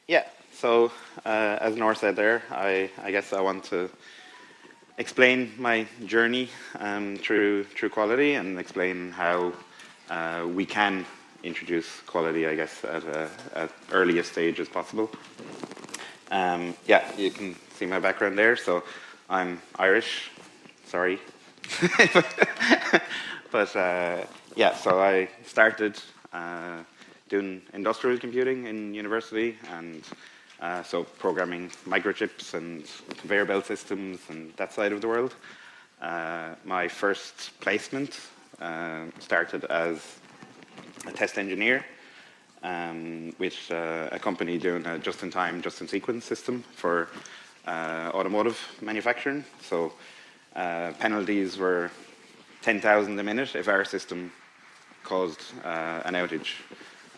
Yeah, so as Nor said there, I guess I want to explain my journey through quality and explain how we can introduce quality, I guess, at earliest stage as possible. Yeah, you can see my background there. So I'm Irish, sorry. But yeah, so I started doing industrial computing in university, and so programming microchips and conveyor belt systems and that side of the world. My first placement started as a test engineer with a company doing a just-in-time, just-in-sequence system for automotive manufacturing. So penalties were 10,000 a minute if our system caused an outage,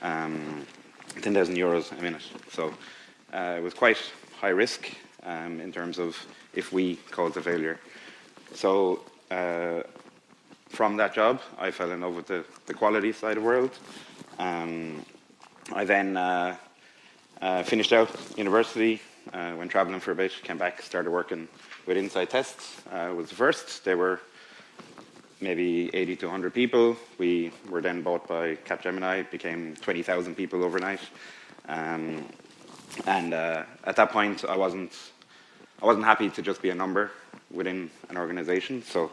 10,000 euros a minute. So it was quite high risk in terms of if we caused a failure. So from that job, I fell in love with the quality side of the world. I then finished out university, went traveling for a bit, came back, started working with Inside Tests. Was the first. They were maybe 80 to 100 people. We were then bought by Capgemini, became 20,000 people overnight. And at that point, I wasn't happy to just be a number within an organization. So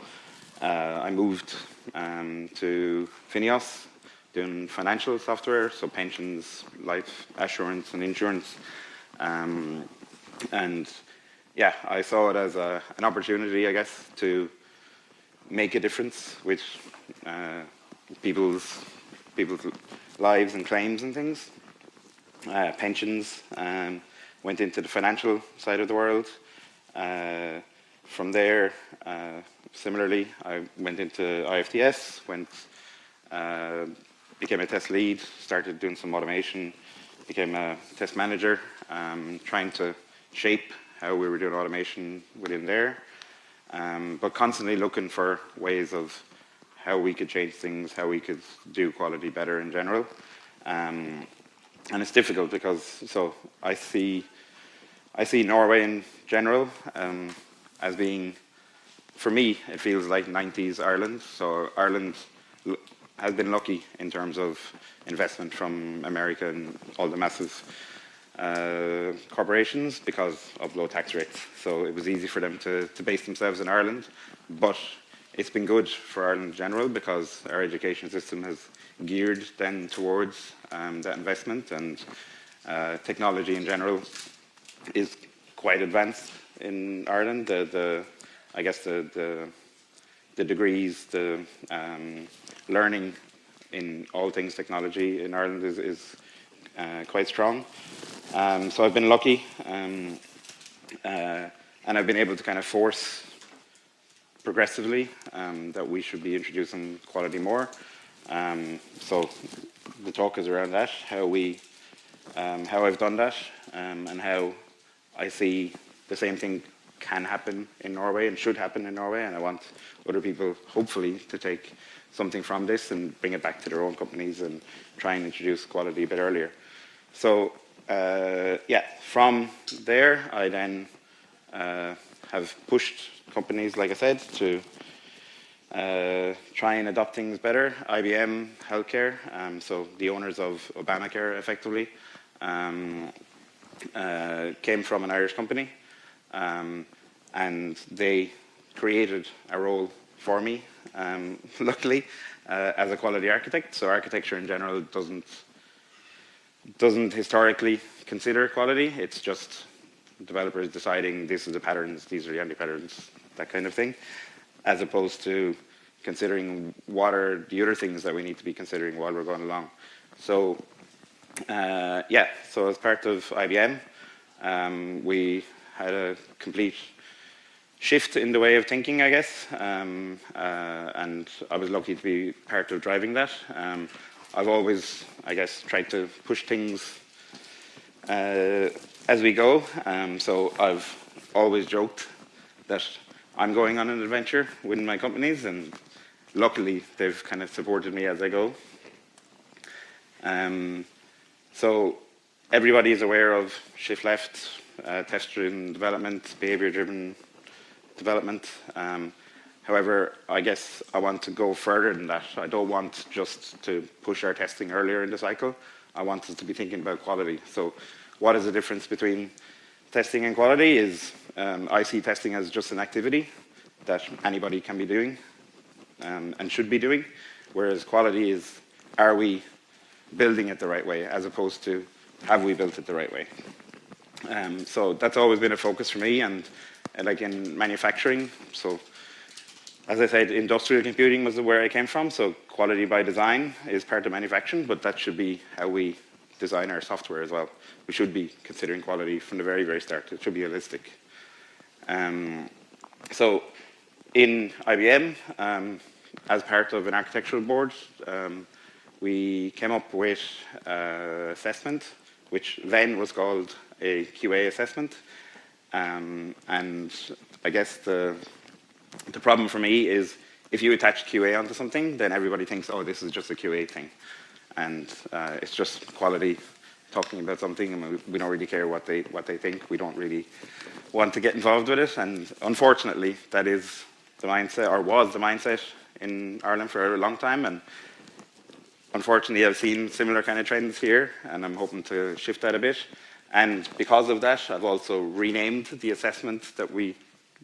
I moved to Fineos, doing financial software, so pensions, life assurance, and insurance. And yeah, I saw it as an opportunity, I guess, to make a difference with people's lives and claims and things. Pensions, went into the financial side of the world. From there, similarly, I went into IFTS, became a test lead, started doing some automation, became a test manager, trying to shape how we were doing automation within there, but constantly looking for ways of how we could change things, how we could do quality better in general. And it's difficult because, so I see Norway in general as being, for me, it feels like 90s Ireland. So Ireland has been lucky in terms of investment from America and all the massive corporations because of low tax rates. So it was easy for them to base themselves in Ireland. But it's been good for Ireland in general because our education system has geared then towards that investment, and technology in general is quite advanced in Ireland. I guess the degrees, the learning in all things technology in Ireland is quite strong. So I've been lucky, and I've been able to kind of force progressively that we should be introducing quality more. So the talk is around that, how I've done that, and how I see the same thing can happen in Norway and should happen in Norway, and I want other people, hopefully, to take something from this and bring it back to their own companies and try and introduce quality a bit earlier. So yeah, from there, I then have pushed companies, like I said, to try and adopt things better. IBM Healthcare, so the owners of Obamacare, effectively, came from an Irish company, and they created a role for me, luckily, as a quality architect. So architecture in general doesn't historically consider quality. It's just developers deciding this is the patterns, these are the anti-patterns, that kind of thing, as opposed to considering what are the other things that we need to be considering while we're going along. So yeah, so as part of IBM, we had a complete shift in the way of thinking, I guess, and I was lucky to be part of driving that. I've always, I guess, tried to push things as we go. So I've always joked that I'm going on an adventure within my companies, and luckily they've kind of supported me as I go. So everybody is aware of shift left, test-driven development, behavior-driven development. However, I guess I want to go further than that. I don't want just to push our testing earlier in the cycle. I want us to be thinking about quality. So what is the difference between testing and quality is I see testing as just an activity that anybody can be doing and should be doing, whereas quality is, are we building it the right way, as opposed to have we built it the right way. So that's always been a focus for me, and like in manufacturing. So as I said, industrial computing was where I came from, so quality by design is part of manufacturing, but that should be how we design our software as well. We should be considering quality from the very, very start. It should be holistic. So in IBM, as part of an architectural board, we came up with assessment, which then was called a QA assessment. And I guess the problem for me is if you attach QA onto something, then everybody thinks, oh, this is just a QA thing. And it's just quality talking about something, and we don't really care what they think. We don't really want to get involved with it. And unfortunately, that is the mindset, or was the mindset in Ireland for a long time. And unfortunately, I've seen similar kind of trends here, and I'm hoping to shift that a bit. And because of that, I've also renamed the assessment that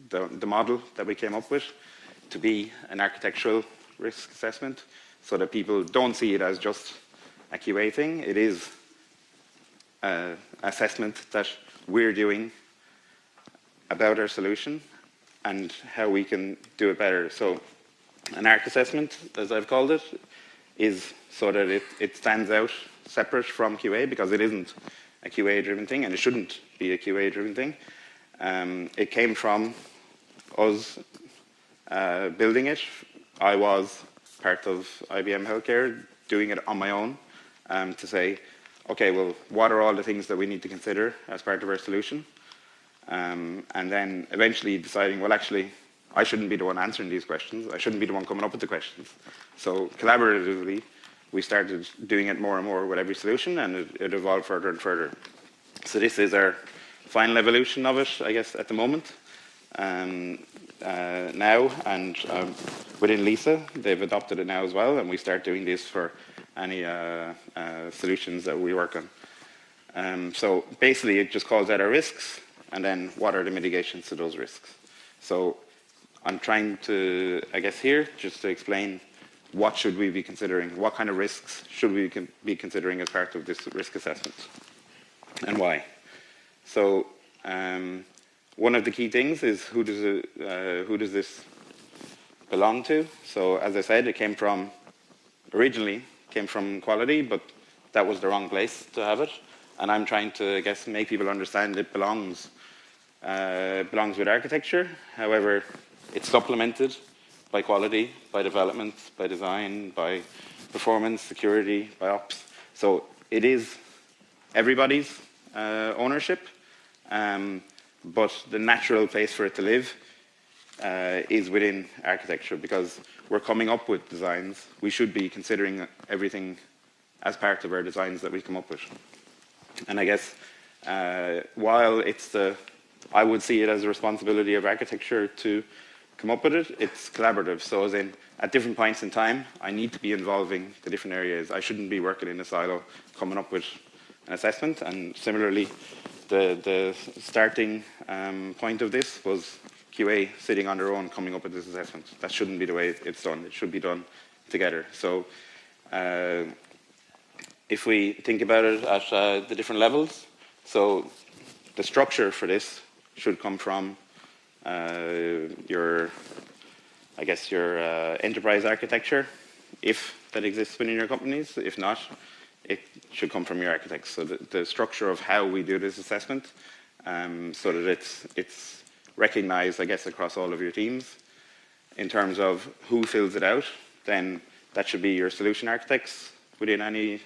the model that we came up with to be an architectural risk assessment, so that people don't see it as just a QA thing. It is an assessment that we're doing about our solution and how we can do it better. So an ARC assessment, as I've called it, is so that it stands out separate from QA, because it isn't a QA-driven thing, and it shouldn't be a QA-driven thing. It came from us building it. I was part of IBM Healthcare, doing it on my own, to say, okay, well, what are all the things that we need to consider as part of our solution? And then eventually deciding, well, actually, I shouldn't be the one answering these questions. I shouldn't be the one coming up with the questions. So collaboratively, we started doing it more and more with every solution, and it evolved further and further. So this is our final evolution of it, I guess, at the moment. Now, and within Lisa, they've adopted it now as well, and we start doing this for any solutions that we work on. So basically, it just calls out our risks, and then what are the mitigations to those risks. So I'm trying to, I guess here, just to explain what should we be considering, what kind of risks should we be considering as part of this risk assessment, and why. So one of the key things is who does this belong to? So as I said, it originally came from quality, but that was the wrong place to have it. And I'm trying to, I guess, make people understand it belongs with architecture. However, it's supplemented by quality, by development, by design, by performance, security, by ops. So it is everybody's ownership, but the natural place for it to live is within architecture, because we're coming up with designs. We should be considering everything as part of our designs that we come up with. And I guess while I would see it as a responsibility of architecture to come up with it, it's collaborative. So as in, at different points in time, I need to be involving the different areas. I shouldn't be working in a silo, coming up with an assessment. And similarly, the starting point of this was QA sitting on their own, coming up with this assessment. That shouldn't be the way it's done. It should be done together. So if we think about it at the different levels, so the structure for this should come from your enterprise architecture, if that exists within your companies. If not, it should come from your architects. So the structure of how we do this assessment, so that it's recognized, I guess, across all of your teams. In terms of who fills it out, then that should be your solution architects within any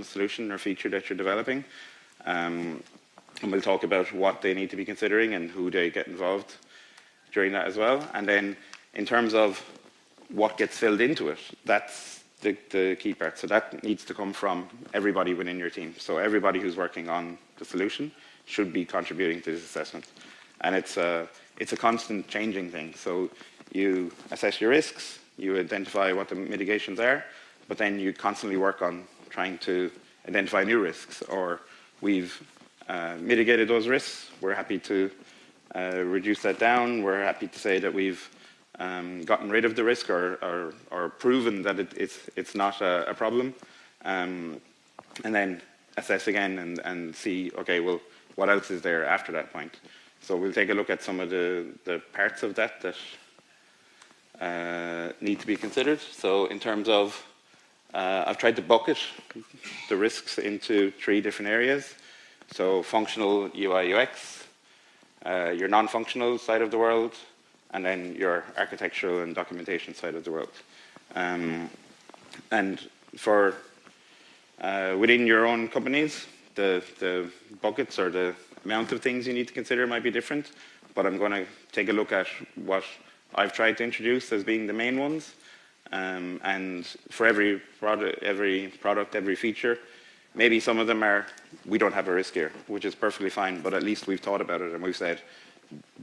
solution or feature that you're developing. And we'll talk about what they need to be considering and who they get involved during that as well. And then in terms of what gets filled into it, that's the key part. So that needs to come from everybody within your team. So everybody who's working on the solution should be contributing to this assessment. And it's a constant changing thing. So you assess your risks, you identify what the mitigations are, but then you constantly work on trying to identify new risks, or we've mitigated those risks, we're happy to reduce that down, we're happy to say that we've gotten rid of the risk or proven that it's not a problem, and then assess again and see, okay, well, what else is there after that point? So we'll take a look at some of the parts of that need to be considered. So in terms of, I've tried to bucket the risks into 3 different areas. So functional UI UX, your non-functional side of the world, and then your architectural and documentation side of the world. And for within your own companies, the buckets or the amount of things you need to consider might be different, but I'm going to take a look at what I've tried to introduce as being the main ones. And for every product, every feature, maybe some of them are, we don't have a risk here, which is perfectly fine, but at least we've thought about it and we've said,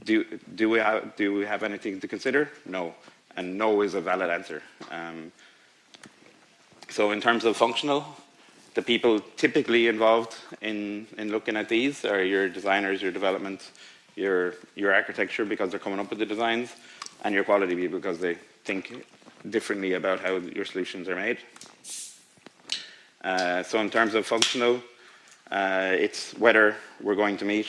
do we have anything to consider? No. And no is a valid answer. So in terms of functional, the people typically involved in looking at these are your designers, your development, your architecture, because they're coming up with the designs, and your quality people because they think differently about how your solutions are made. So in terms of functional, it's whether we're going to meet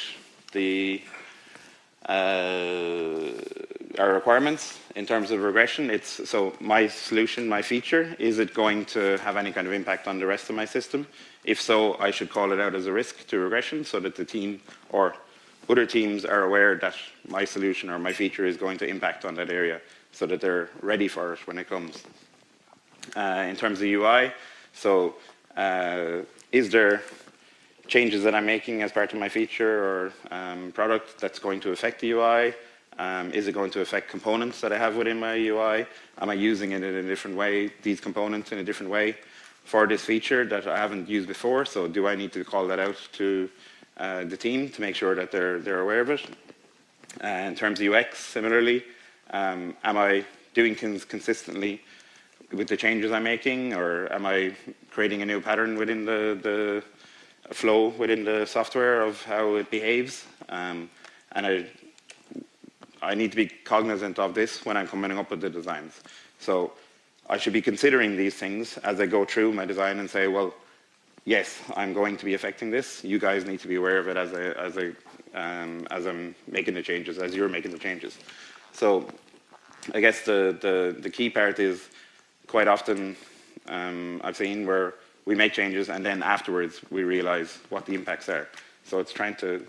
our requirements. In terms of regression, it's so my solution, my feature, is it going to have any kind of impact on the rest of my system? If so, I should call it out as a risk to regression so that the team or other teams are aware that my solution or my feature is going to impact on that area so that they're ready for it when it comes. In terms of UI, so is there changes that I'm making as part of my feature or product that's going to affect the UI? Is it going to affect components that I have within my UI? Am I using it in a different way, these components in a different way for this feature that I haven't used before? So do I need to call that out to the team to make sure that they're aware of it? In terms of UX, similarly, am I doing things consistently with the changes I'm making, or am I creating a new pattern within the flow within the software of how it behaves? And I need to be cognizant of this when I'm coming up with the designs. So I should be considering these things as I go through my design and say, well, yes, I'm going to be affecting this. You guys need to be aware of it as I'm making the changes, as you're making the changes. So I guess the key part is quite often I've seen where we make changes and then afterwards we realize what the impacts are. So it's trying to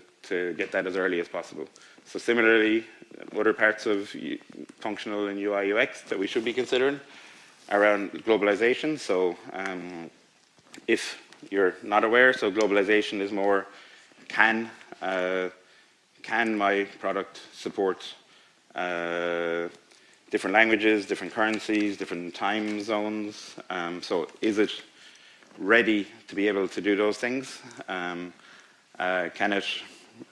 get that as early as possible. So similarly, other parts of functional and UI UX that we should be considering around globalization. So if you're not aware, so globalization is more, can my product support different languages, different currencies, different time zones? So is it ready to be able to do those things? Can it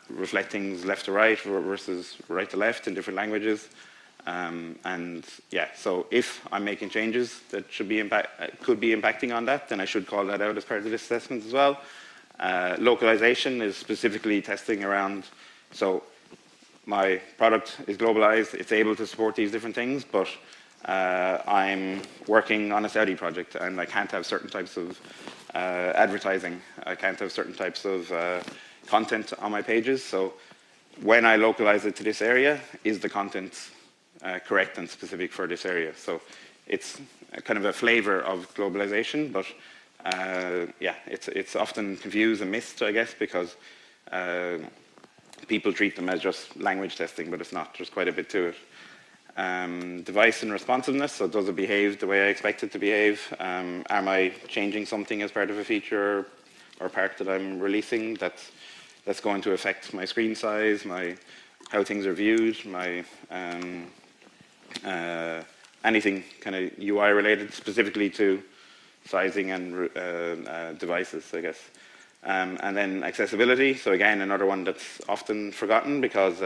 reflect things left to right versus right to left in different languages? And yeah, so if I'm making changes that could be impacting on that, then I should call that out as part of this assessment as well. Localization is specifically testing around, so my product is globalized, it's able to support these different things, but I'm working on a Saudi project and I can't have certain types of advertising. I can't have certain types of content on my pages. So when I localize it to this area, is the content correct and specific for this area? So it's kind of a flavor of globalization, but yeah, it's often confused and missed, I guess, because people treat them as just language testing, but it's not. There's quite a bit to it. Device and responsiveness, so does it behave the way I expect it to behave? Am I changing something as part of a feature or part that I'm releasing that's going to affect my screen size, how things are viewed, my anything kind of UI related, specifically to sizing and devices, I guess. And then accessibility. So again, another one that's often forgotten because,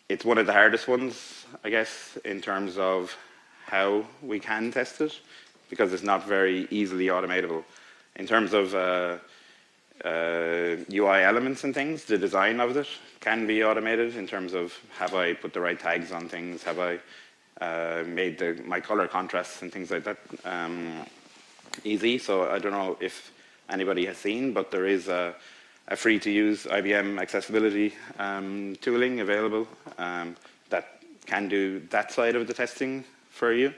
it's one of the hardest ones, I guess, in terms of how we can test it, because it's not very easily automatable. In terms of UI elements and things, the design of it can be automated in terms of, have I put the right tags on things, have I made my color contrasts and things like that easy. So I don't know if anybody has seen, but there is a free-to-use IBM accessibility tooling available that can do that side of the testing for you.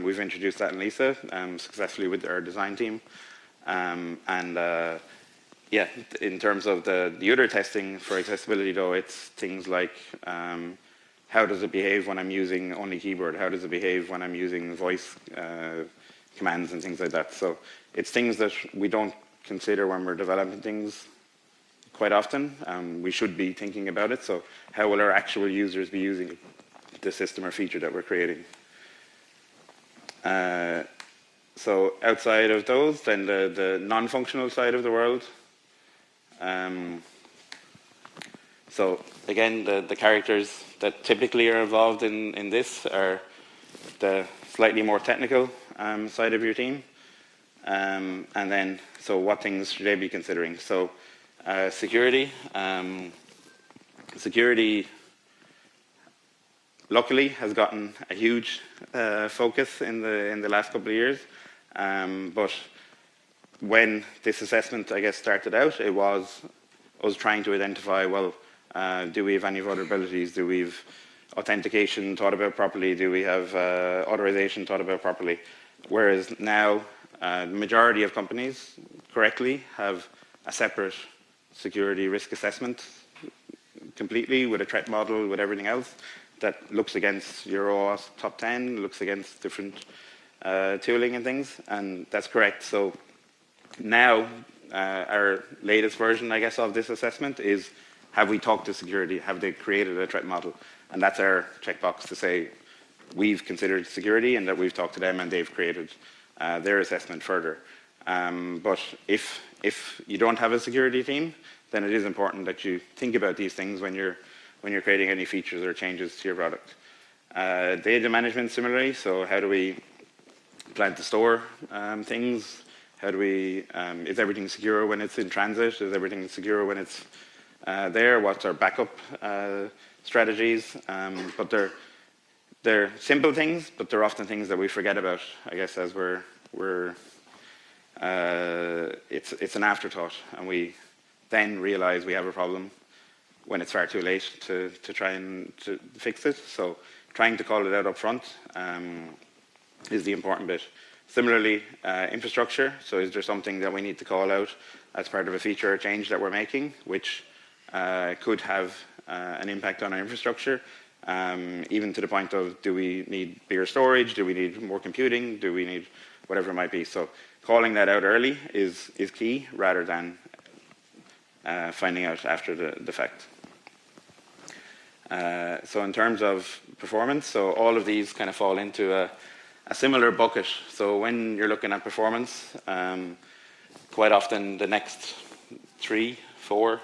We've introduced that in Lisa successfully with our design team. Yeah, in terms of the other testing for accessibility, though, it's things like how does it behave when I'm using only keyboard? How does it behave when I'm using voice commands and things like that? So it's things that we don't consider when we're developing things quite often. We should be thinking about it. So how will our actual users be using the system or feature that we're creating? So outside of those, then the non-functional side of the world. So again, the characters that typically are involved in this are the slightly more technical side of your team. And then, so what things should they be considering? So security. Security, luckily, has gotten a huge focus in the last couple of years. But when this assessment, I guess, started out, it was us trying to identify, well, do we have any vulnerabilities? Do we have authentication thought about properly? Do we have authorization thought about properly? Whereas now, the majority of companies correctly have a separate security risk assessment completely with a threat model, with everything else that looks against your OWASP top 10, looks against different tooling and things, and that's correct. So now, our latest version, I guess, of this assessment is, have we talked to security? Have they created a threat model? And that's our checkbox to say we've considered security and that we've talked to them and they've created their assessment further. But if you don't have a security team, then it is important that you think about these things when you're creating any features or changes to your product. Data management similarly, so how do we plan to store things? How do we, is everything secure when it's in transit? Is everything secure when it's there? What's our backup strategies? But they're simple things, but they're often things that we forget about, I guess, as it's an afterthought, and we then realize we have a problem when it's far too late to try and to fix it. So trying to call it out up front is the important bit. Similarly, infrastructure. So is there something that we need to call out as part of a feature or change that we're making, which could have an impact on our infrastructure, even to the point of, do we need bigger storage? Do we need more computing? Do we need whatever it might be? So calling that out early is key, rather than finding out after the fact. So in terms of performance, so all of these kind of fall into a similar bucket. So when you're looking at performance, quite often the next 3, 4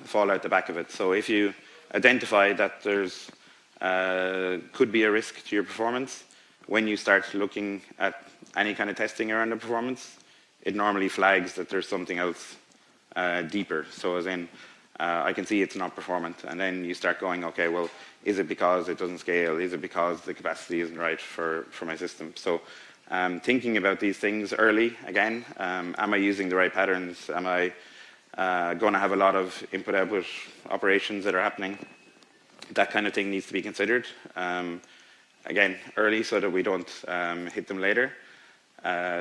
fall out the back of it. So if you identify that there's could be a risk to your performance, when you start looking at any kind of testing around the performance, it normally flags that there's something else deeper. So as in, I can see it's not performant, and then you start going, okay, well, is it because it doesn't scale? Is it because the capacity isn't right for my system? So thinking about these things early, again, am I using the right patterns? Am I going to have a lot of input-output operations that are happening? That kind of thing needs to be considered. Again, early, so that we don't hit them later.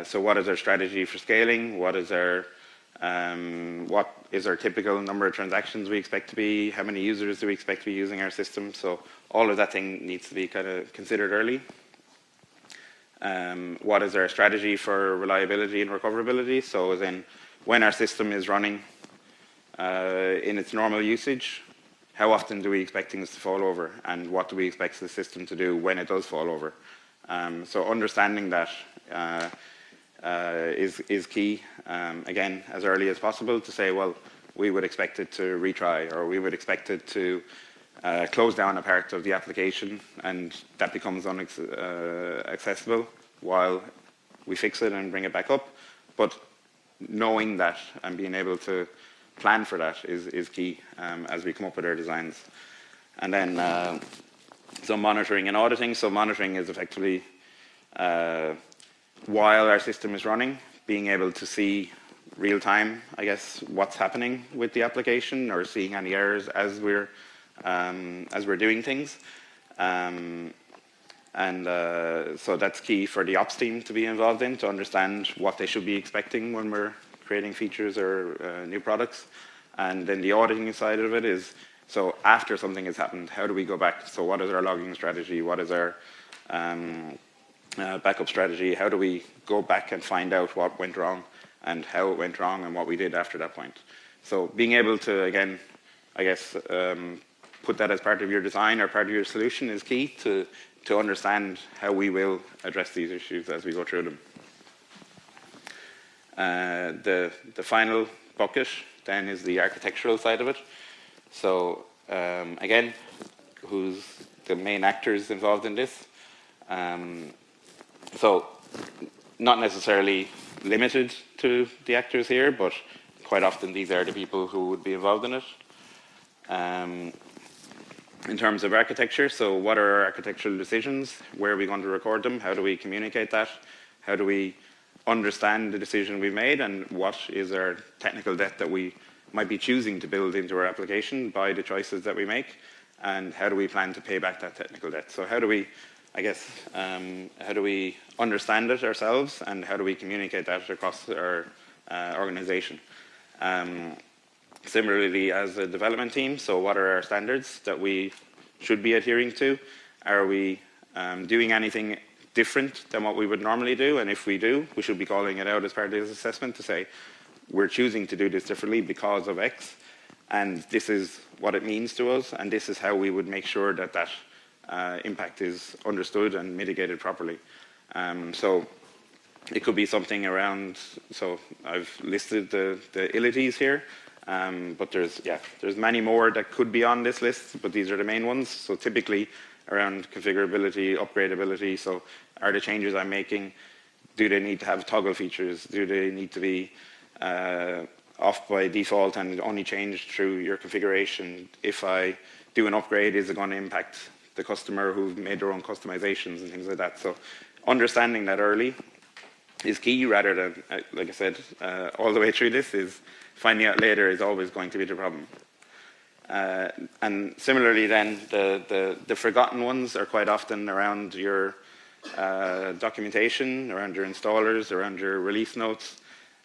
So what is our strategy for scaling? What is our typical number of transactions we expect to be? How many users do we expect to be using our system? So all of that thing needs to be kind of considered early. What is our strategy for reliability and recoverability? So as in, when our system is running in its normal usage, how often do we expect things to fall over, and what do we expect the system to do when it does fall over. So understanding that is key. Again, as early as possible to say, well, we would expect it to retry, or we would expect it to close down a part of the application, and that becomes accessible while we fix it and bring it back up. But knowing that and being able to plan for that is key as we come up with our designs. And then so monitoring and auditing. So monitoring is effectively while our system is running, being able to see real time, I guess, what's happening with the application, or seeing any errors as we're doing things. So that's key for the ops team to be involved in, to understand what they should be expecting when we're creating features or new products. And then the auditing side of it is, so after something has happened, how do we go back? So what is our logging strategy? What is our backup strategy? How do we go back and find out what went wrong and how it went wrong and what we did after that point? So being able to, again, I guess, put that as part of your design or part of your solution is key to understand how we will address these issues as we go through them. The final bucket then is the architectural side of it. So again, who's the main actors involved in this? So not necessarily limited to the actors here, but quite often these are the people who would be involved in it. In terms of architecture, so what are our architectural decisions? Where are we going to record them? How do we communicate that? How do we understand the decision we've made, and what is our technical debt that we might be choosing to build into our application by the choices that we make? And how do we plan to pay back that technical debt? So how do we, I guess, how do we understand it ourselves, and how do we communicate that across our organization? Similarly, as a development team, so what are our standards that we should be adhering to? Are we doing anything different than what we would normally do? And if we do, we should be calling it out as part of this assessment to say, we're choosing to do this differently because of X, and this is what it means to us, and this is how we would make sure that that impact is understood and mitigated properly. So it could be something around, so I've listed the illities here, but there's many more that could be on this list, but these are the main ones. So typically around configurability, upgradability, so are the changes I'm making, do they need to have toggle features? Do they need to be off by default and only changed through your configuration? If I do an upgrade, is it going to impact the customer who've made their own customizations and things like that? So understanding that early is key, rather than, like I said, all the way through this is finding out later is always going to be the problem. And similarly then, the forgotten ones are quite often around your documentation, around your installers, around your release notes.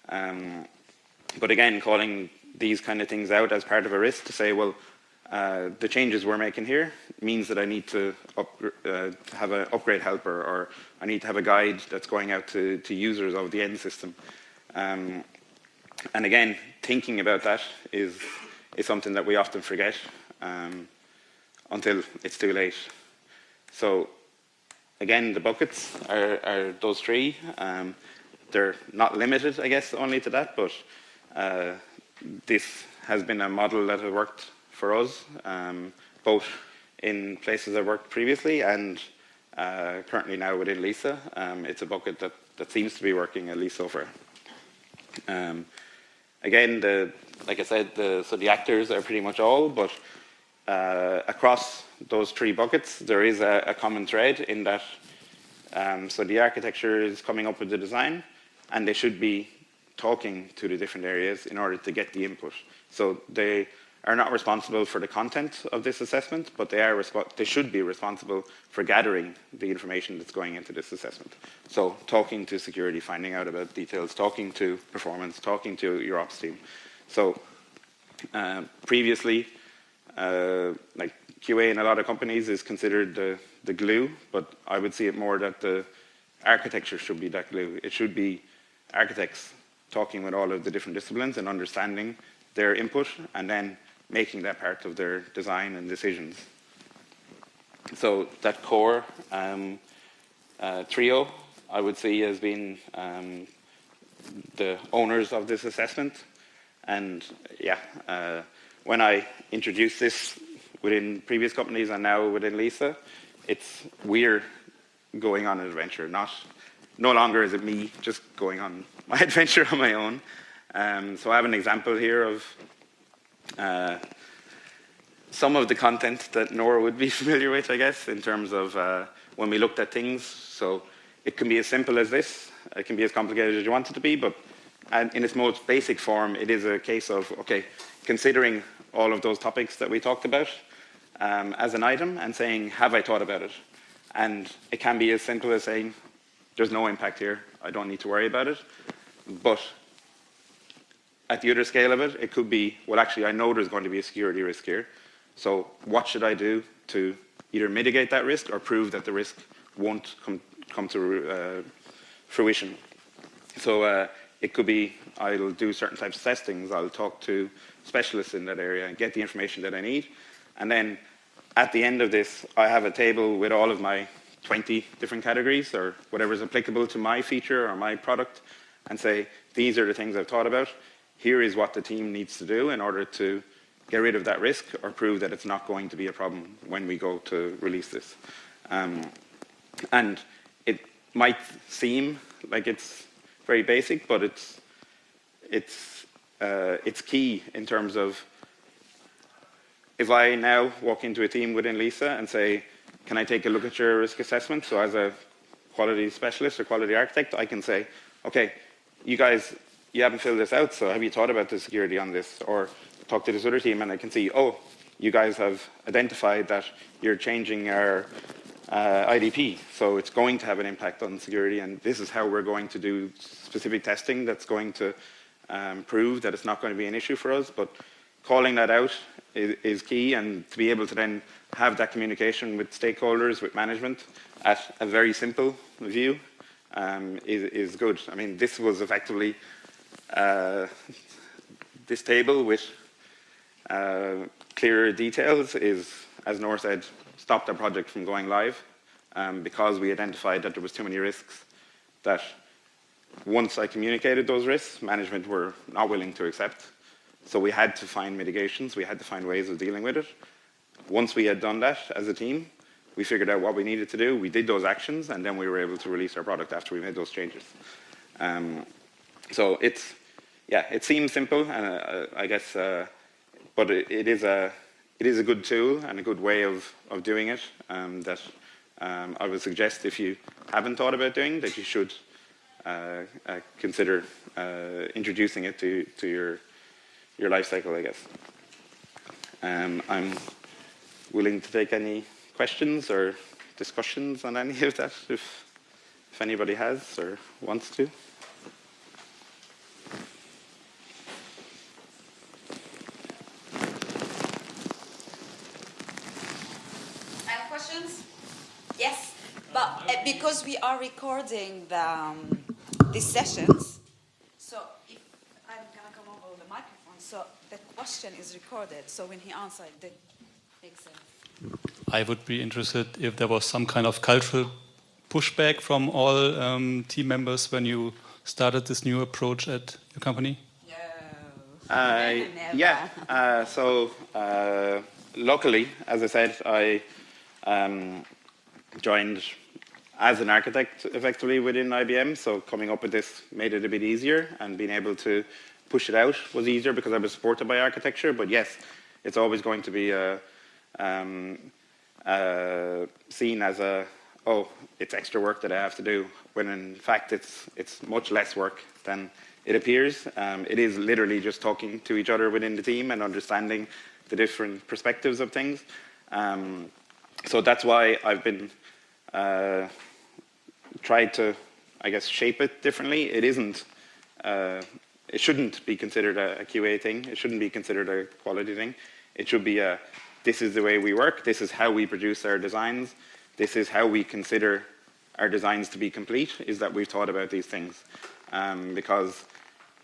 But again, calling these kind of things out as part of a risk to say, well, the changes we're making here means that I need to have an upgrade helper, or I need to have a guide that's going out to users of the end system. And again, thinking about that is something that we often forget until it's too late. So again, the buckets are those three. They're not limited, I guess, only to that, but this has been a model that has worked for us, both in places I've worked previously and currently now within Lisa. It's a bucket that seems to be working, at least so far. Again, like I said, so the actors are pretty much all, but across those three buckets, there is a common thread in that. So the architecture is coming up with the design, and they should be talking to the different areas in order to get the input. So they are not responsible for the content of this assessment, but they should be responsible for gathering the information that's going into this assessment. So talking to security, finding out about details, talking to performance, talking to your ops team. So previously, like QA in a lot of companies is considered the glue, but I would see it more that the architecture should be that glue. It should be architects talking with all of the different disciplines and understanding their input, and then making that part of their design and decisions. So that core trio, I would see as being the owners of this assessment. And yeah, when I introduced this within previous companies and now within Lisa, we're going on an adventure. No longer is it me just going on my adventure on my own. So I have an example here of some of the content that Nora would be familiar with, I guess, in terms of when we looked at things. So it can be as simple as this. It can be as complicated as you want it to be, but in its most basic form, it is a case of, okay, considering all of those topics that we talked about as an item and saying, have I thought about it? And it can be as simple as saying, there's no impact here. I don't need to worry about it. But at the other scale of it, it could be, well, actually, I know there's going to be a security risk here. So what should I do to either mitigate that risk or prove that the risk won't come to fruition? So it could be, I'll do certain types of testings. I'll talk to specialists in that area and get the information that I need. And then at the end of this, I have a table with all of my 20 different categories or whatever is applicable to my feature or my product and say, these are the things I've thought about. Here is what the team needs to do in order to get rid of that risk or prove that it's not going to be a problem when we go to release this. And it might seem like it's very basic, but it's key in terms of if I now walk into a team within Lisa and say, can I take a look at your risk assessment? So as a quality specialist or quality architect, I can say, okay, you guys, you haven't filled this out, so have you thought about the security on this? Or talk to this other team and I can see, oh, you guys have identified that you're changing our IDP, so it's going to have an impact on security, and this is how we're going to do specific testing that's going to prove that it's not going to be an issue for us. But calling that out is key, and to be able to then have that communication with stakeholders, with management, at a very simple view is good. I mean, this was effectively this table with clearer details is, as Nora said, stopped our project from going live because we identified that there was too many risks that once I communicated those risks, management were not willing to accept. So we had to find mitigations, we had to find ways of dealing with it. Once we had done that as a team, we figured out what we needed to do, we did those actions, and then we were able to release our product after we made those changes. So it seems simple, and I guess, but it is a good tool and a good way of doing it that I would suggest if you haven't thought about doing, that you should consider introducing it to your life cycle, I guess. I'm willing to take any questions or discussions on any of that if anybody has or wants to. Questions? Yes, but because we are recording these sessions, so if I'm gonna come over the microphone, so the question is recorded, so when he answers, that makes sense. I would be interested if there was some kind of cultural pushback from all team members when you started this new approach at your company. So luckily, as I said, I joined as an architect effectively within IBM, so coming up with this made it a bit easier, and being able to push it out was easier because I was supported by architecture. But yes, it's always going to be seen as it's extra work that I have to do, when in fact it's much less work than it appears. It is literally just talking to each other within the team and understanding the different perspectives of things. So that's why I've been tried to, I guess, shape it differently. It isn't, it shouldn't be considered a QA thing. It shouldn't be considered a quality thing. It should be this is the way we work. This is how we produce our designs. This is how we consider our designs to be complete, is that we've thought about these things. Because,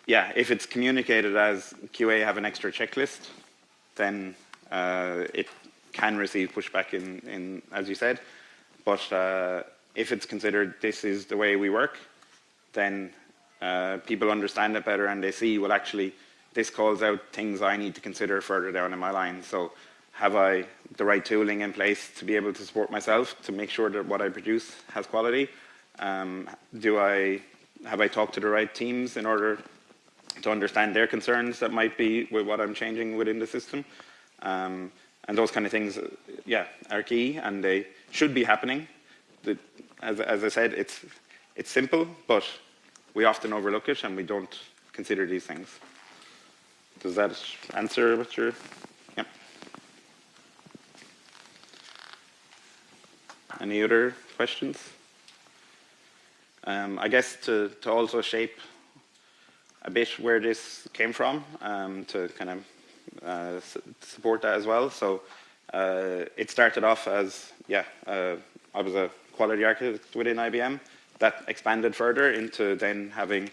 if it's communicated as QA have an extra checklist, then it can receive pushback in as you said. But if it's considered this is the way we work, then people understand it better and they see, well, actually, this calls out things I need to consider further down in my line. So have I the right tooling in place to be able to support myself, to make sure that what I produce has quality? Have I talked to the right teams in order to understand their concerns that might be with what I'm changing within the system? And those kind of things, are key, and they should be happening. As I said, it's simple, but we often overlook it and we don't consider these things. Does that answer what you're... Yeah. Any other questions? I guess to also shape a bit where this came from, to kind of support that as well. So it started off as, I was a quality architect within IBM. That expanded further into then having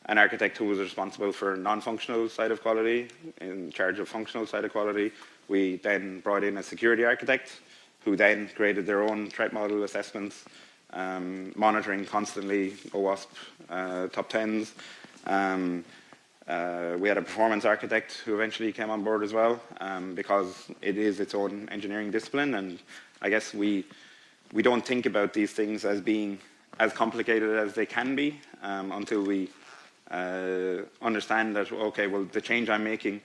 an architect who was responsible for non-functional side of quality, in charge of functional side of quality. We then brought in a security architect who then created their own threat model assessments, monitoring constantly OWASP top 10s. We had a performance architect who eventually came on board as well, because it is its own engineering discipline, and I guess we don't think about these things as being as complicated as they can be until we understand that, okay, well, the change I'm making,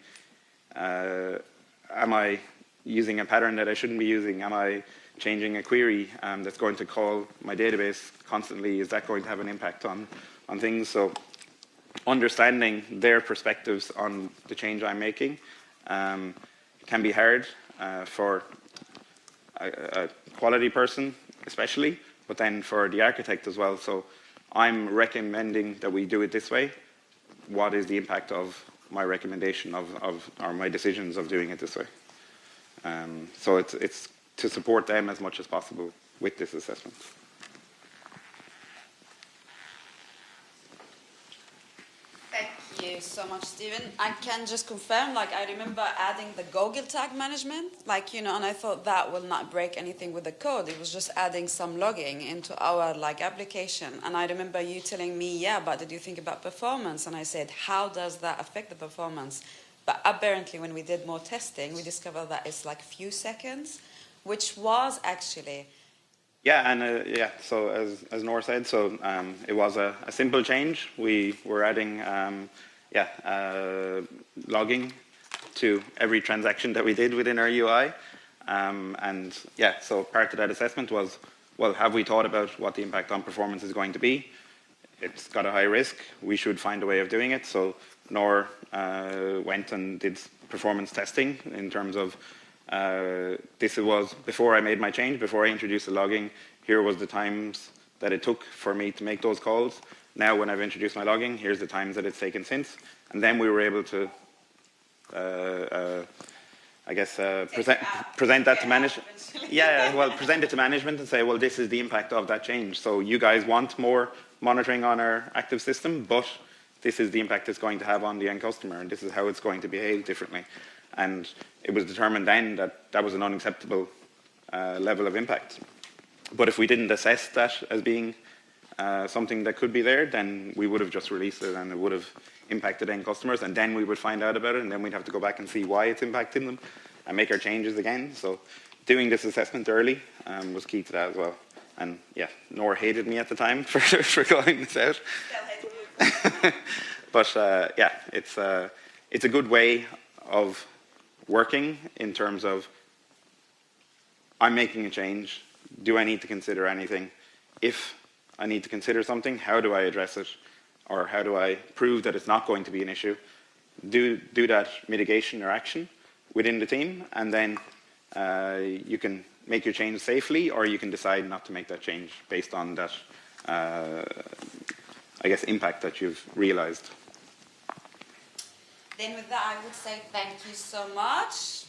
am I using a pattern that I shouldn't be using? Am I changing a query that's going to call my database constantly? Is that going to have an impact on things? So understanding their perspectives on the change I'm making can be hard for a quality person especially, but then for the architect as well. So I'm recommending that we do it this way. What is the impact of my recommendation or my decisions of doing it this way? So it's to support them as much as possible with this assessment. Thank you so much, Stephen. I can just confirm, I remember adding the Google tag management, and I thought that will not break anything with the code. It was just adding some logging into our application. And I remember you telling me, but did you think about performance? And I said, how does that affect the performance? But apparently when we did more testing, we discovered that it's few seconds, which was actually... Yeah, and so as Nora said, so it was a simple change. We were adding logging to every transaction that we did within our UI. So part of that assessment was, well, have we thought about what the impact on performance is going to be? It's got a high risk. We should find a way of doing it. So Nora went and did performance testing in terms of this was before I made my change, before I introduced the logging. Here was the times that it took for me to make those calls. Now when I've introduced my logging, here's the times that it's taken since. And then we were able to, present that to management. Present it to management and say, well, this is the impact of that change. So you guys want more monitoring on our active system, but this is the impact it's going to have on the end customer, and this is how it's going to behave differently. And it was determined then that that was an unacceptable level of impact. But if we didn't assess that as being something that could be there, then we would have just released it and it would have impacted end customers, and then we would find out about it, and then we'd have to go back and see why it's impacting them and make our changes again. So doing this assessment early was key to that as well. And Nora hated me at the time for calling this out. But it's a good way of working in terms of, I'm making a change. Do I need to consider anything? If I need to consider something, how do I address it? Or how do I prove that it's not going to be an issue? Do that mitigation or action within the team, and then you can make your change safely, or you can decide not to make that change based on that, impact that you've realized. Then with that, I would say thank you so much.